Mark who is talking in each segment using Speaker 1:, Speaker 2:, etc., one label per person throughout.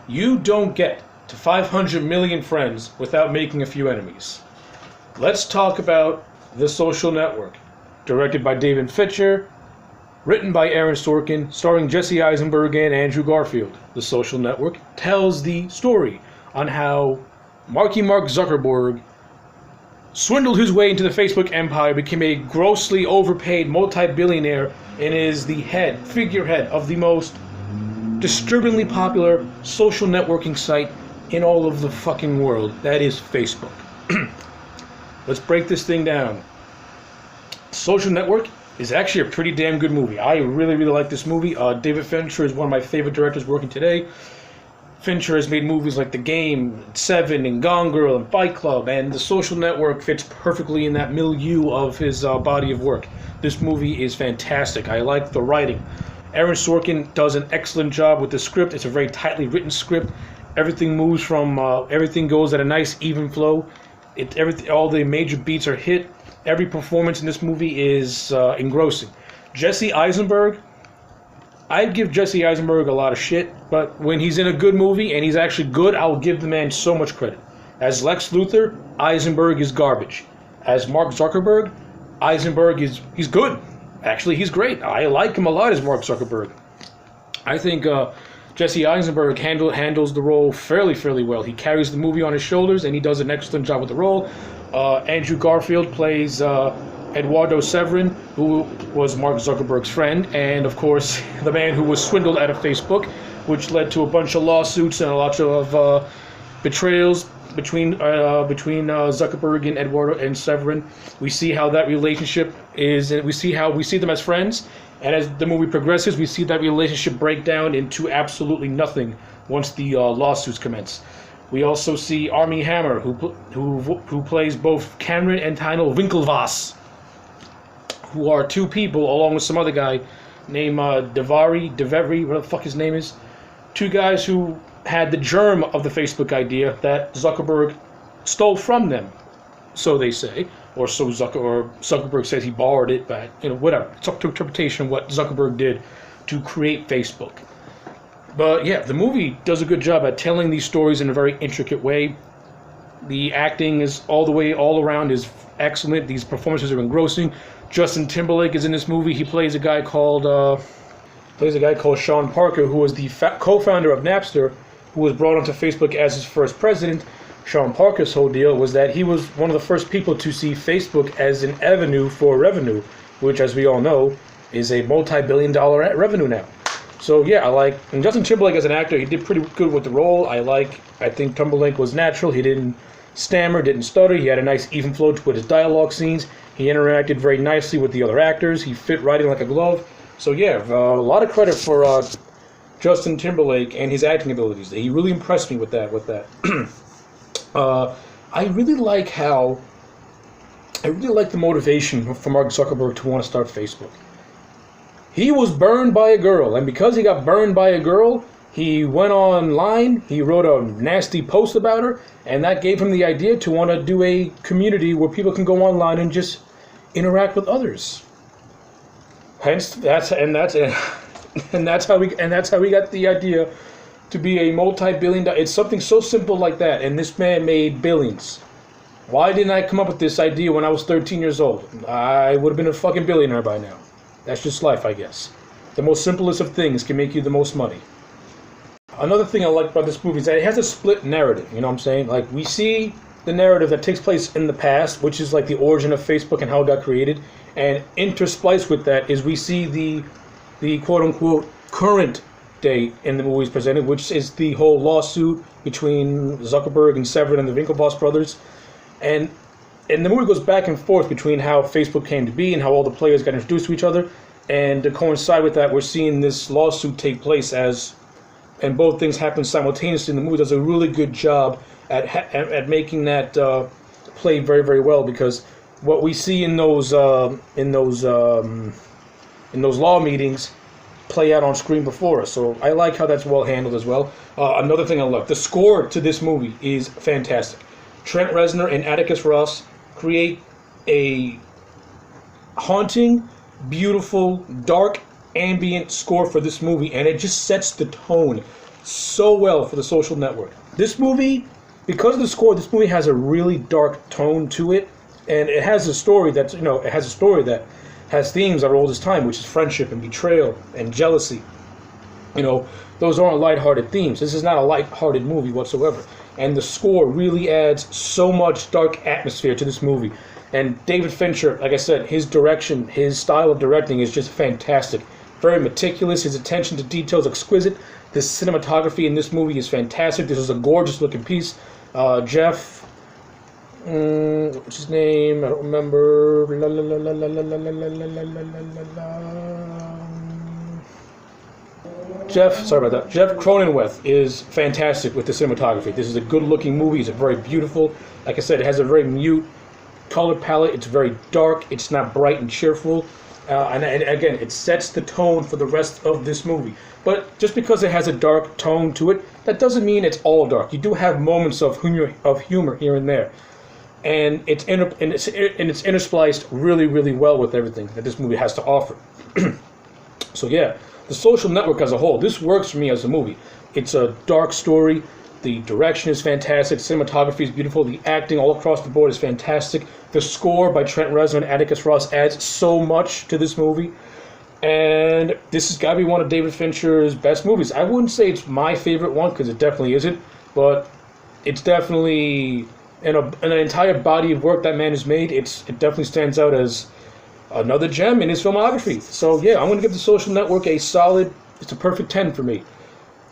Speaker 1: You don't get to 500 million friends without making a few enemies. Let's talk about The Social Network, directed by David Fincher, written by Aaron Sorkin, starring Jesse Eisenberg and Andrew Garfield. The Social Network tells the story on how Mark Zuckerberg swindled his way into the Facebook empire, became a grossly overpaid multi-billionaire, and is the figurehead of the most disturbingly popular social networking site in all of the fucking world. That is Facebook. Let's break this thing down. Social Network is actually a pretty damn good movie. I really, really like this movie. David Fincher is one of my favorite directors working today. Fincher has made movies like The Game, Seven, and Gone Girl, and Fight Club, and The Social Network fits perfectly in that milieu of his body of work. This movie is fantastic. I like the writing. Aaron Sorkin does an excellent job with the script. It's a very tightly written script. Everything moves from, everything goes at a nice even flow. All the major beats are hit. Every performance in this movie is engrossing. Jesse Eisenberg, I'd give Jesse Eisenberg a lot of shit, but when he's in a good movie and he's actually good, I'll give the man so much credit. As Lex Luthor, Eisenberg is garbage. As Mark Zuckerberg, Eisenberg he's good. Actually, he's great. I like him a lot as Mark Zuckerberg. I think Jesse Eisenberg handles the role fairly well. He carries the movie on his shoulders, and he does an excellent job with the role. Andrew Garfield plays Eduardo Severin, who was Mark Zuckerberg's friend, and of course the man who was swindled out of Facebook, which led to a bunch of lawsuits and a lot of betrayals between Zuckerberg and Eduardo and Severin. We see how that relationship is, and we see them as friends. And as the movie progresses, we see that relationship break down into absolutely nothing once the lawsuits commence. We also see Armie Hammer, who plays both Cameron and Tynel Winklevoss, who are two people, along with some other guy named DeVary, what the fuck his name is. Two guys who had the germ of the Facebook idea that Zuckerberg stole from them, so they say. Or Zuckerberg says he borrowed it, but whatever. It's up to interpretation what Zuckerberg did to create Facebook. But yeah, the movie does a good job at telling these stories in a very intricate way. The acting is all around is excellent. These performances are engrossing. Justin Timberlake is in this movie. He plays a guy called Sean Parker, who was the co-founder of Napster, who was brought onto Facebook as his first president. Sean Parker's whole deal was that he was one of the first people to see Facebook as an avenue for revenue, which, as we all know, is a multi-billion-dollar revenue now. So yeah, and Justin Timberlake as an actor, he did pretty good with the role. I think Timberlake was natural. He didn't stammer, didn't stutter. He had a nice even flow with his dialogue scenes. He interacted very nicely with the other actors. He fit right in like a glove. So yeah, a lot of credit for Justin Timberlake and his acting abilities. He really impressed me with that. I really like the motivation for Mark Zuckerberg to want to start Facebook. He was burned by a girl, and because he got burned by a girl, he went online, he wrote a nasty post about her, and that gave him the idea to want to do a community where people can go online and just interact with others. Hence, that's how we got the idea to be a multi-billion-dollar. It's something so simple like that, and this man made billions. Why didn't I come up with this idea when I was 13 years old? I would have been a fucking billionaire by now. That's just life, I guess. The most simplest of things can make you the most money. Another thing I like about this movie is that it has a split narrative, you know what I'm saying? Like, we see the narrative that takes place in the past, which is like the origin of Facebook and how it got created, and interspliced with that is we see the quote-unquote current day in the movies presented, which is the whole lawsuit between Zuckerberg and Severin and the Winklevoss brothers. And the movie goes back and forth between how Facebook came to be and how all the players got introduced to each other. And to coincide with that, we're seeing this lawsuit take place and both things happen simultaneously. And the movie does a really good job at making that play very, very well, because what we see in those law meetings play out on screen before us. So I like how that's well handled as well. Another thing I love, the score to this movie is fantastic. Trent Reznor and Atticus Ross create a haunting, beautiful, dark, ambient score for this movie, and it just sets the tone so well for The Social Network. This movie, because of the score, this movie has a really dark tone to it, and it has a story that's, it has a story that has themes that are old as time, which is friendship and betrayal and jealousy. Those aren't lighthearted themes. This is not a lighthearted movie whatsoever. And the score really adds so much dark atmosphere to this movie. And David Fincher, like I said, his direction, his style of directing is just fantastic. Very meticulous. His attention to detail is exquisite. The cinematography in this movie is fantastic. This is a gorgeous looking piece. Jeff, what's his name? I don't remember. Sorry about that. Jeff Cronenweth is fantastic with the cinematography. This is a good-looking movie. It's very beautiful. Like I said, it has a very mute color palette. It's very dark. It's not bright and cheerful. And again, it sets the tone for the rest of this movie. But just because it has a dark tone to it, that doesn't mean it's all dark. You do have moments of humor here and there. And it's interspliced really, really well with everything that this movie has to offer. So yeah. The Social Network as a whole, this works for me as a movie. It's a dark story. The direction is fantastic. Cinematography is beautiful. The acting all across the board is fantastic. The score by Trent Reznor and Atticus Ross adds so much to this movie. And this has got to be one of David Fincher's best movies. I wouldn't say it's my favorite one, because it definitely isn't. But it's definitely, in an entire body of work that man has made, it definitely stands out as another gem in his filmography. So yeah, I'm going to give The Social Network a solid, it's a perfect 10 for me.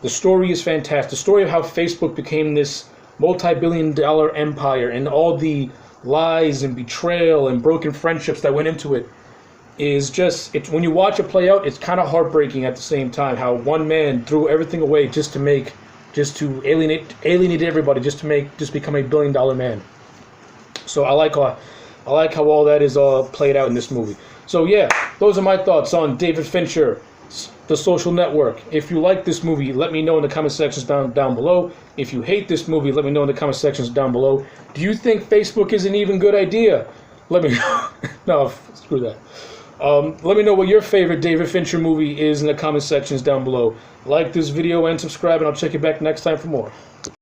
Speaker 1: The story is fantastic. The story of how Facebook became this multi-billion-dollar empire and all the lies and betrayal and broken friendships that went into it is just, when you watch it play out, it's kind of heartbreaking at the same time, how one man threw everything away just to alienate everybody, just become a billion-dollar man. So I like how all that is played out in this movie. So yeah, those are my thoughts on David Fincher, The Social Network. If you like this movie, let me know in the comment sections down below. If you hate this movie, let me know in the comment sections down below. Do you think Facebook is an even good idea? Let me know. No, screw that. Let me know what your favorite David Fincher movie is in the comment sections down below. Like this video and subscribe, and I'll check you back next time for more.